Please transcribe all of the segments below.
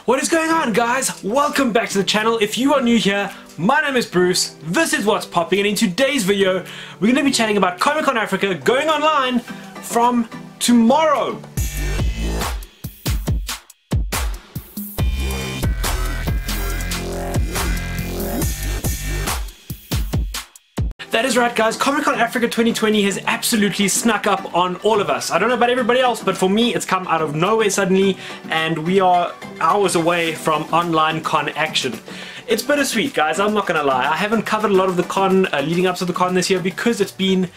What is going on, guys? Welcome back to the channel. If you are new here, my name is Bruce, this is What's Popping, and in today's video we're going to be chatting about Comic-Con Africa going online from tomorrow. That is right, guys. Comic-Con Africa 2020 has absolutely snuck up on all of us. I don't know about everybody else, but for me it's come out of nowhere suddenly, and we are hours away from online con action. It's bittersweet, guys, I'm not gonna lie. I haven't covered a lot of the con leading up to the con this year because it's been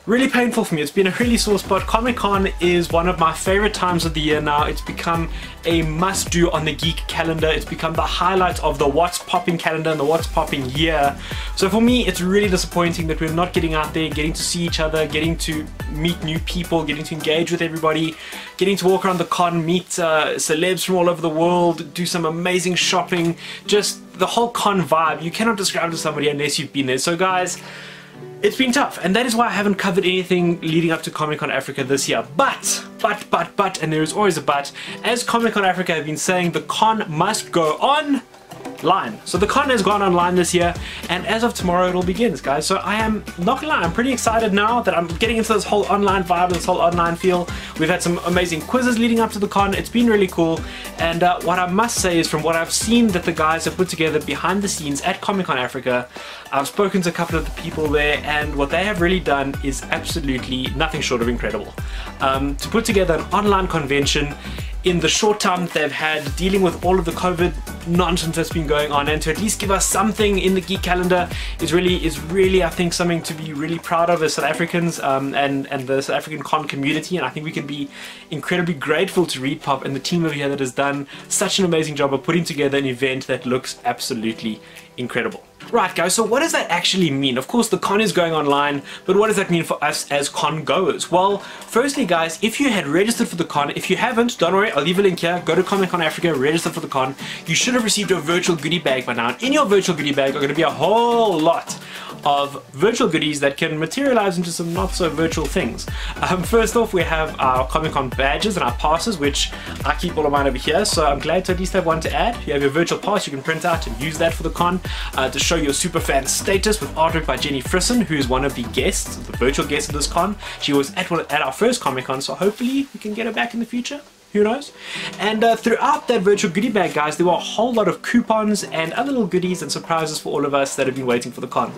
really painful for me. It's been a really sore spot. Comic-Con is one of my favorite times of the year now. It's become a must-do on the geek calendar. It's become the highlight of the What's Popping calendar and the What's Popping year. So for me, it's really disappointing that we're not getting out there, getting to see each other, getting to meet new people, getting to engage with everybody, getting to walk around the con, meet celebs from all over the world, do some amazing shopping, just the whole con vibe. You cannot describe it to somebody unless you've been there. So guys, it's been tough, and that is why I haven't covered anything leading up to Comic-Con Africa this year. But, and there is always a but, as Comic-Con Africa have been saying, the con must go online. So the con has gone online this year, and as of tomorrow it all begins, guys. So I am not gonna lie, I'm pretty excited now that I'm getting into this whole online vibe, this whole online feel. We've had some amazing quizzes leading up to the con. It's been really cool, and what I must say is, from what I've seen that the guys have put together behind the scenes at Comic-Con Africa, I've spoken to a couple of the people there, and what they have really done is absolutely nothing short of incredible. To put together an online convention in the short time that they've had dealing with all of the COVID nonsense that's been going on, and to at least give us something in the geek calendar is really, I think, something to be really proud of as South Africans and the South African con community. And I think we can be incredibly grateful to ReadPop and the team over here that has done such an amazing job of putting together an event that looks absolutely incredible. Right, guys, so what does that actually mean? Of course, the con is going online, but what does that mean for us as con goers? Well, firstly, guys, if you had registered for the con, if you haven't, don't worry, I'll leave a link here. Go to Comic-Con Africa, register for the con. You should have received your virtual goodie bag by now. In your virtual goodie bag are going to be a whole lot of virtual goodies that can materialize into some not so virtual things. First off, we have our Comic-Con badges and our passes, which I keep all of mine over here, so I'm glad to at least have one to add. You have your virtual pass you can print out and use that for the con to show your super fan status, with artwork by Jenny Frisson, who is one of the guests, the virtual guests of this con. She was at our first Comic-Con, so hopefully we can get her back in the future. Who knows? And throughout that virtual goodie bag, guys, there were a whole lot of coupons and other little goodies and surprises for all of us that have been waiting for the con.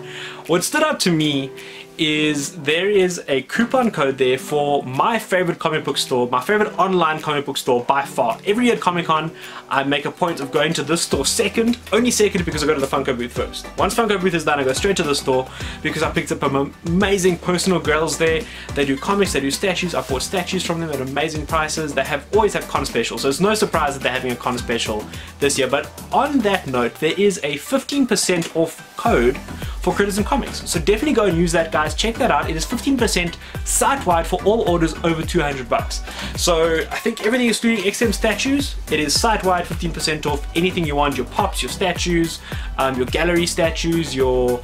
What stood out to me is there is a coupon code there for my favorite comic book store, my favorite online comic book store by far. Every year at Comic-Con, I make a point of going to this store second, only second because I go to the Funko booth first. Once Funko booth is done, I go straight to the store because I picked up some amazing personal girls there. They do comics, they do statues. I bought statues from them at amazing prices. They always have con specials, so it's no surprise that they're having a con special this year. But on that note, there is a 15% off code for Criticism Comics, so definitely go and use that, guys. Check that out. It is 15% site-wide for all orders over 200 bucks. So I think everything excluding XM statues, it is site-wide 15% off anything you want, your pops, your statues, your gallery statues, your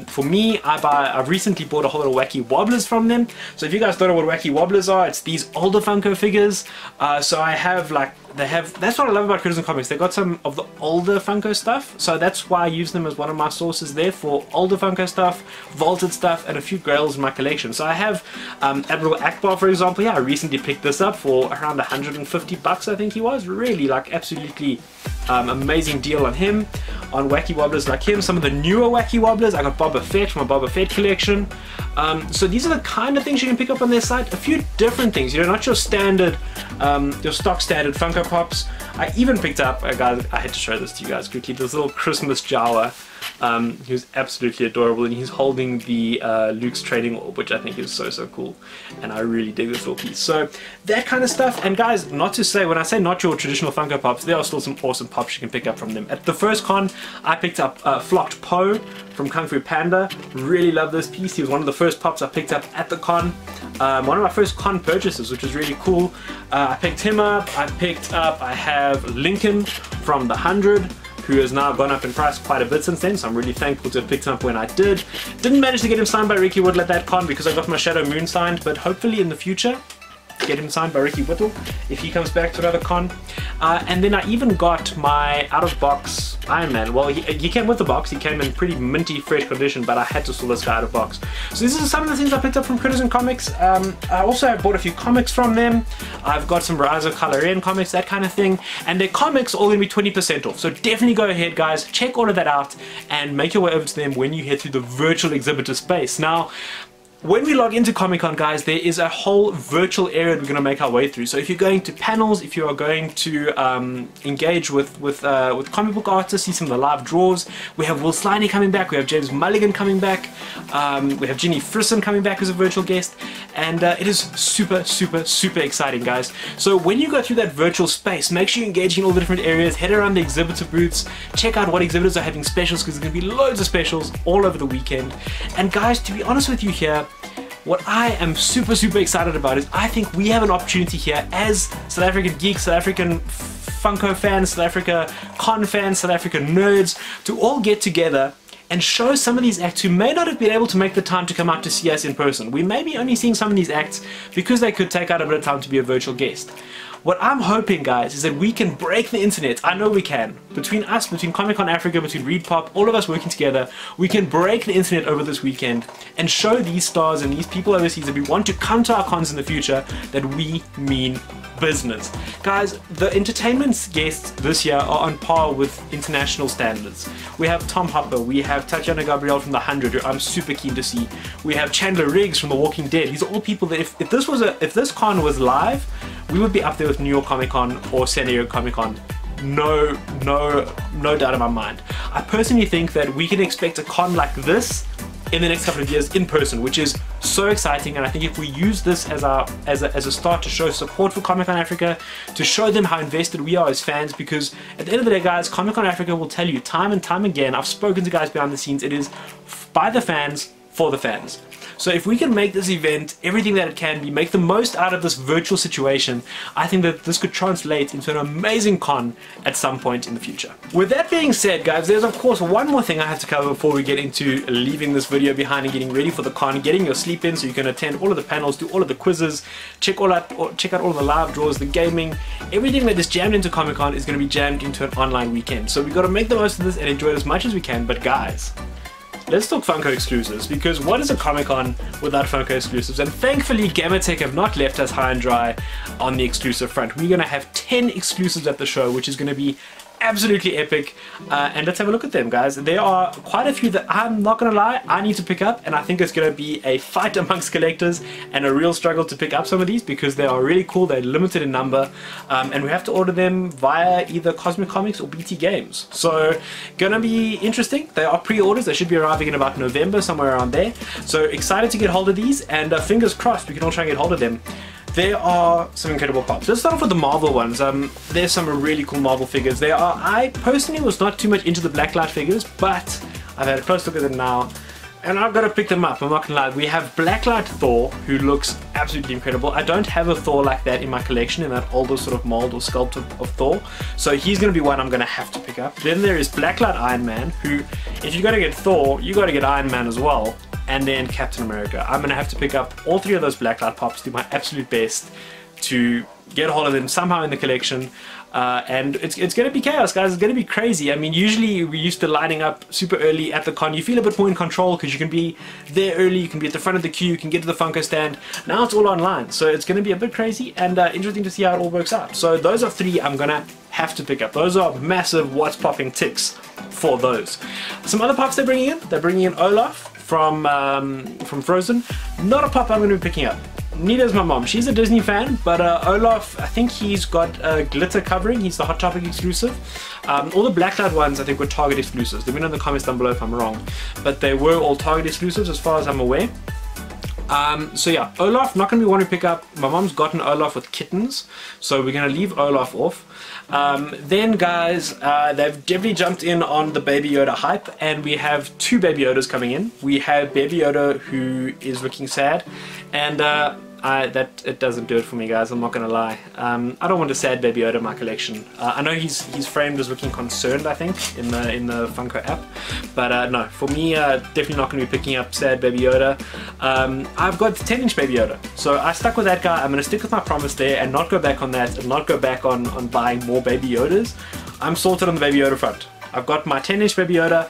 for me, I've recently bought a whole lot of Wacky Wobblers from them. So if you guys don't know what Wacky Wobblers are, it's these older Funko figures. So I have that's what I love about Criticism Comics. They got some of the older Funko stuff, so that's why I use them as one of my sources there for older Funko stuff, vaulted stuff, and a few grails in my collection. So I have Admiral Akbar, for example. Yeah, I recently picked this up for around 150 bucks, I think he was. Really, like, absolutely amazing deal on him, on Wacky Wobblers like him. Some of the newer Wacky Wobblers, I got Boba Fett from a Boba Fett collection. So these are the kind of things you can pick up on their site. A few different things, you know, not your standard, your stock standard Funko Pops. I even picked up, guys, I had to show this to you guys quickly, this little Christmas Jawa. He was absolutely adorable, and he's holding the Luke's trading orb, which I think is so cool, and I really dig this little piece. So that kind of stuff. And guys, not to say, when I say not your traditional Funko Pops, there are still some awesome pops you can pick up from them. At the first con, I picked up Flocked Poe from Kung Fu Panda. Really love this piece. He was one of the first pops I picked up at the con. One of my first con purchases, which was really cool. I picked him up. I have Lincoln from the 100, who has now gone up in price quite a bit since then, so I'm really thankful to have picked him up when I did. Didn't manage to get him signed by Ricky Woodle at that con because I got my Shadow Moon signed, but hopefully in the future get him signed by Ricky Whittle if he comes back to another con. And then I even got my out-of-box Iron Man. Well, he came with the box. He came in pretty minty, fresh condition, but I had to store this guy out of box. So these are some of the things I picked up from Critters and Comics. I also have bought a few comics from them. I've got some Rise of Color comics, that kind of thing. And their comics are all going to be 20% off. So definitely go ahead, guys. Check all of that out and make your way over to them when you head through the virtual exhibitor space. Now, when we log into Comic-Con, guys, there is a whole virtual area that we're going to make our way through. So if you're going to panels, if you are going to engage with comic book artists, see some of the live draws. We have Will Sliney coming back, we have James Mulligan coming back, we have Ginny Frisson coming back as a virtual guest, and it is super, super, super exciting, guys. So when you go through that virtual space, make sure you engage in all the different areas, head around the exhibitor booths, check out what exhibitors are having specials, because there's going to be loads of specials all over the weekend. And guys, to be honest with you here, what I am super, super excited about is I think we have an opportunity here as South African geeks, South African Funko fans, South Africa con fans, South African nerds, to all get together and show some of these acts who may not have been able to make the time to come out to see us in person. We may be only seeing some of these acts because they could take out a bit of time to be a virtual guest. What I'm hoping, guys, is that we can break the internet. I know we can. Between us, between Comic-Con Africa, between ReadPop, all of us working together, we can break the internet over this weekend and show these stars and these people overseas that we want to come to our cons in the future that we mean business. Guys, the entertainment guests this year are on par with international standards. We have Tom Hopper, we have Tatiana Gabrielle from The 100, who I'm super keen to see. We have Chandler Riggs from The Walking Dead. These are all people that if this con was live, we would be up there with New York Comic Con or San Diego Comic Con. No doubt in my mind. I personally think that we can expect a con like this in the next couple of years in person, which is so exciting. And I think if we use this as a start to show support for Comic-Con Africa, to show them how invested we are as fans, because at the end of the day, guys, Comic-Con Africa will tell you time and time again, I've spoken to guys behind the scenes, it is by the fans, for the fans. So if we can make this event everything that it can be, make the most out of this virtual situation, I think that this could translate into an amazing con at some point in the future. With that being said, guys, there's of course one more thing I have to cover before we get into leaving this video behind and getting ready for the con, getting your sleep in so you can attend all of the panels, do all of the quizzes, check out all of the live draws, the gaming, everything that is jammed into Comic-Con is going to be jammed into an online weekend. So we've got to make the most of this and enjoy it as much as we can. But guys, let's talk Funko exclusives, because what is a Comic-Con without Funko exclusives? And thankfully Gamertech have not left us high and dry on the exclusive front. We're going to have 10 exclusives at the show, which is going to be absolutely epic, and let's have a look at them, guys. There are quite a few that I'm not gonna lie, I need to pick up, and I think it's gonna be a fight amongst collectors and a real struggle to pick up some of these because they are really cool, they're limited in number, and we have to order them via either Cosmic Comics or BT Games. So gonna be interesting. They are pre-orders, they should be arriving in about November, somewhere around there. So excited to get hold of these, and fingers crossed we can all try and get hold of them. There are some incredible pops. Let's start off with the Marvel ones. There's some really cool Marvel figures. I personally was not too much into the Blacklight figures, but I've had a close look at them now, and I've got to pick them up. I'm not gonna lie. We have Blacklight Thor, who looks absolutely incredible. I don't have a Thor like that in my collection, in that older sort of mold or sculpt of Thor, so he's gonna be one I'm gonna have to pick up. Then there is Blacklight Iron Man, who, if you're gonna get Thor, you gotta get Iron Man as well. And then Captain America. I'm gonna have to pick up all three of those Blacklight pops, do my absolute best to get a hold of them somehow in the collection, and it's gonna be chaos, guys. It's gonna be crazy. I mean, usually we used to lining up super early at the con. You feel a bit more in control because you can be there early, you can be at the front of the queue, you can get to the Funko stand. Now it's all online, so it's gonna be a bit crazy and interesting to see how it all works out. So those are three I'm gonna have to pick up. Those are massive what's popping ticks for those. Some other pops they're bringing in Olaf from Frozen. Not a pop I'm going to be picking up. Neither is my mom. She's a Disney fan, but Olaf, I think he's got a glitter covering. He's the Hot Topic exclusive. All the Blacklight ones I think were Target exclusives. Let me know in the comments down below if I'm wrong, but they were all Target exclusives as far as I'm aware. So yeah, Olaf, not going to be one to pick up. My mom's gotten Olaf with kittens, so we're going to leave Olaf off. Then guys, they've definitely jumped in on the Baby Yoda hype, and we have two Baby Yodas coming in. We have Baby Yoda, who is looking sad, and it doesn't do it for me, guys. I'm not gonna lie. I don't want a sad Baby Yoda in my collection. I know he's framed as looking concerned, I think, in the Funko app, but no, for me, definitely not gonna be picking up sad Baby Yoda. I've got the 10-inch Baby Yoda, so I stuck with that guy. I'm gonna stick with my promise there and not go back on that, and not go back on buying more Baby Yodas. I'm sorted on the Baby Yoda front. I've got my 10-inch Baby Yoda,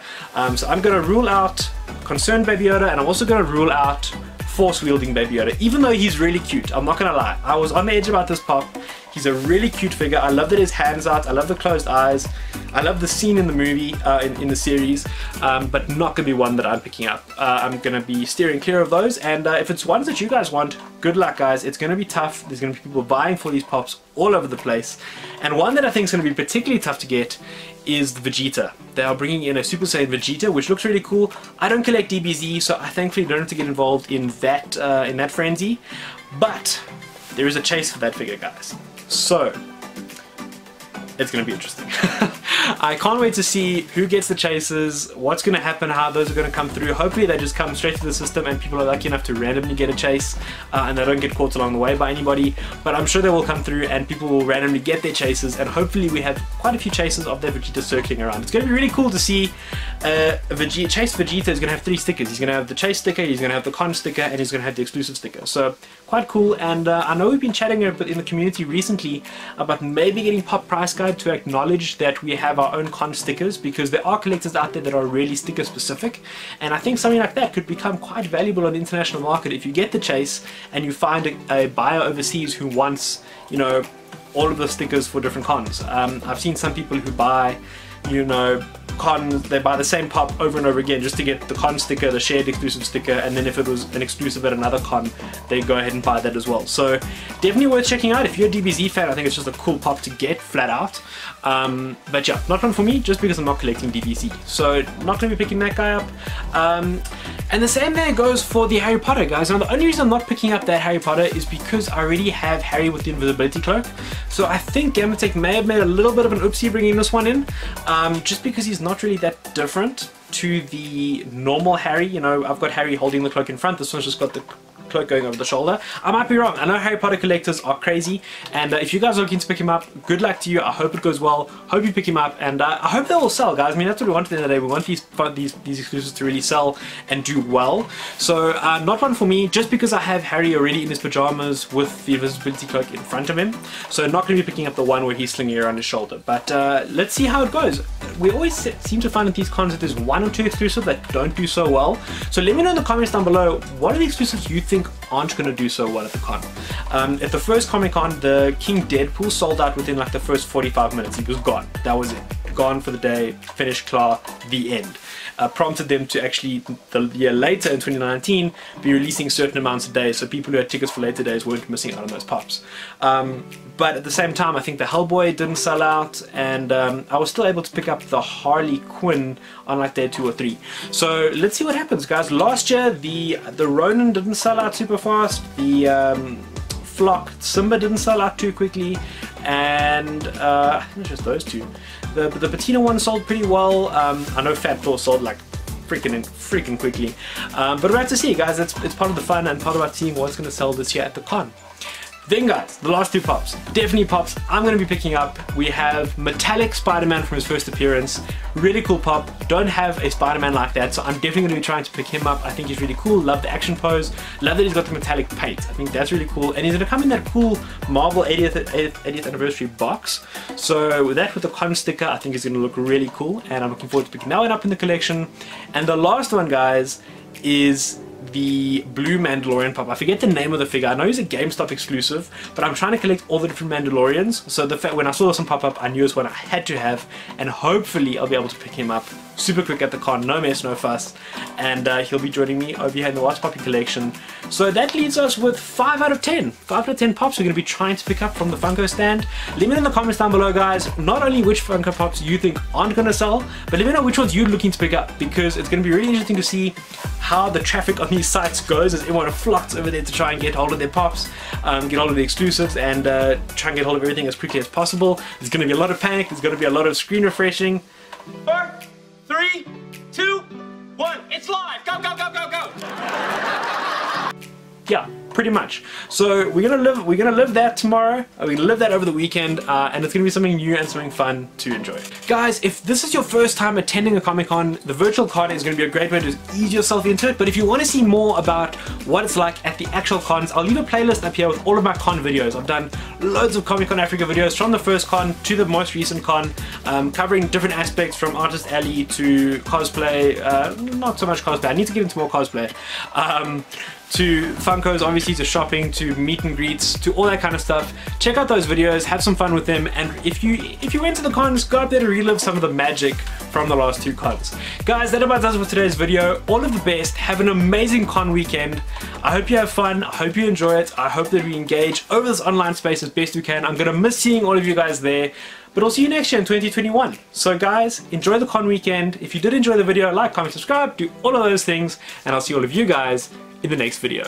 so I'm gonna rule out concerned Baby Yoda, and I'm also gonna rule out force-wielding Baby Yoda, even though he's really cute. I'm not gonna lie, I was on the edge about this pop. He's a really cute figure. I love that his hands out, I love the closed eyes, I love the scene in the movie, in the series, but not gonna be one that I'm picking up. I'm gonna be steering clear of those, and if it's ones that you guys want, good luck, guys. It's gonna be tough. There's gonna be people vying for these pops all over the place, and one that I think is gonna be particularly tough to get is the Vegeta. They are bringing in a Super Saiyan Vegeta, which looks really cool. I don't collect DBZ, so I thankfully don't have to get involved in that frenzy, but there is a chase for that figure, guys. So it's going to be interesting. I can't wait to see who gets the chases, what's going to happen, how those are going to come through. Hopefully they just come straight to the system and people are lucky enough to randomly get a chase, and they don't get caught along the way by anybody. But I'm sure they will come through and people will randomly get their chases, and hopefully we have quite a few chases of their Vegeta circling around. It's going to be really cool to see Chase Vegeta is going to have 3 stickers. He's going to have the chase sticker, he's going to have the con sticker, and he's going to have the exclusive sticker. So quite cool, and I know we've been chatting a bit in the community recently about maybe getting Pop Price Guide to acknowledge that we have our own con stickers, because there are collectors out there that are really sticker specific, and I think something like that could become quite valuable on the international market. If you get the chase and you find a buyer overseas who wants, you know, all of the stickers for different cons. I've seen some people who buy, you know, cons, they buy the same pop over and over again just to get the con sticker, the shared exclusive sticker, and then if it was an exclusive at another con, they go ahead and buy that as well. So definitely worth checking out. If you're a DBZ fan, I think it's just a cool pop to get, flat out. But yeah, not one for me, just because I'm not collecting DBZ. So not going to be picking that guy up. And the same there goes for the Harry Potter, guys. Now the only reason I'm not picking up that Harry Potter is because I already have Harry with the invisibility cloak. So I think Gamertech may have made a little bit of an oopsie bringing this one in, just because he's not really that different to the normal Harry. You know, I've got Harry holding the cloak in front, this one's just got the cloak going over the shoulder. I might be wrong. I know Harry Potter collectors are crazy, and if you guys are looking to pick him up, good luck to you. I hope it goes well. Hope you pick him up, and I hope they will sell, guys. I mean, that's what we want at the end of the day. We want these exclusives to really sell and do well. So not one for me, just because I have Harry already in his pajamas with the invisibility cloak in front of him. So not going to be picking up the one where he's slinging it around his shoulder. But let's see how it goes. We always seem to find at these cons that there's 1 or 2 exclusives that don't do so well. So let me know in the comments down below, what are the exclusives you think aren't going to do so well at the con. At the first Comic Con, the King Deadpool sold out within like the first 45 minutes. He was gone. That was it. Gone for the day, finished, klar, the end. Prompted them to actually, the year later in 2019, be releasing certain amounts a day, so people who had tickets for later days weren't missing out on those pops. But at the same time, I think the Hellboy didn't sell out, and I was still able to pick up the Harley Quinn on like day 2 or 3. So let's see what happens, guys. Last year, the Ronin didn't sell out super fast, the Flock Simba didn't sell out too quickly, and I think it's just those two. The Patina one sold pretty well. I know Fat Thor sold like freaking quickly, but we'll have to see, guys. It's part of the fun and part of our seeing what's going to sell this year at the con. Then guys, the last 2 pops, definitely pops I'm going to be picking up. We have Metallic Spider-Man from his first appearance. Really cool pop. Don't have a Spider-Man like that, so I'm definitely going to be trying to pick him up. I think he's really cool. Love the action pose. Love that he's got the metallic paint. I think that's really cool. And he's going to come in that cool Marvel 80th anniversary box. So with that, with the con sticker, I think he's going to look really cool. And I'm looking forward to picking that one up in the collection. And the last one, guys, is the blue Mandalorian pop. I forget the name of the figure. I know he's a GameStop exclusive, but I'm trying to collect all the different Mandalorians. So the fact when I saw this one pop up, I knew it's one I had to have, and hopefully I'll be able to pick him up super quick at the con. No mess, no fuss, and he'll be joining me over here in the What's Popping collection. So that leaves us with 5 out of 10. 5 out of 10 pops we're going to be trying to pick up from the Funko stand. Let me know in the comments down below, guys, not only which Funko Pops you think aren't going to sell, but let me know which ones you're looking to pick up, because it's going to be really interesting to see how the traffic on these sites goes as everyone flocks over there to try and get hold of their pops, get hold of the exclusives, and try and get hold of everything as quickly as possible. There's going to be a lot of panic, there's going to be a lot of screen refreshing. 4, 3, 2, 1, it's live! Go, go, go, go, go! Yeah, pretty much. So we're gonna live that tomorrow. We're gonna live that over the weekend, and it's gonna be something new and something fun to enjoy. Guys, if this is your first time attending a Comic-Con, the virtual con is gonna be a great way to ease yourself into it. But if you want to see more about what it's like at the actual cons, I'll leave a playlist up here with all of my con videos. I've done loads of Comic-Con Africa videos from the first con to the most recent con, covering different aspects from Artist Alley to cosplay, not so much cosplay, I need to get into more cosplay, to Funkos, obviously, to shopping, to meet and greets, to all that kind of stuff. Check out those videos, have some fun with them, and if you went to the cons, go up there to relive some of the magic from the last 2 cons. Guys, that about does it for today's video. All of the best, have an amazing con weekend. I hope you have fun, I hope you enjoy it, I hope that we engage over this online space as best we can. I'm gonna miss seeing all of you guys there, but I'll see you next year in 2021. So guys, enjoy the con weekend. If you did enjoy the video, like, comment, subscribe, do all of those things, and I'll see all of you guys in the next video.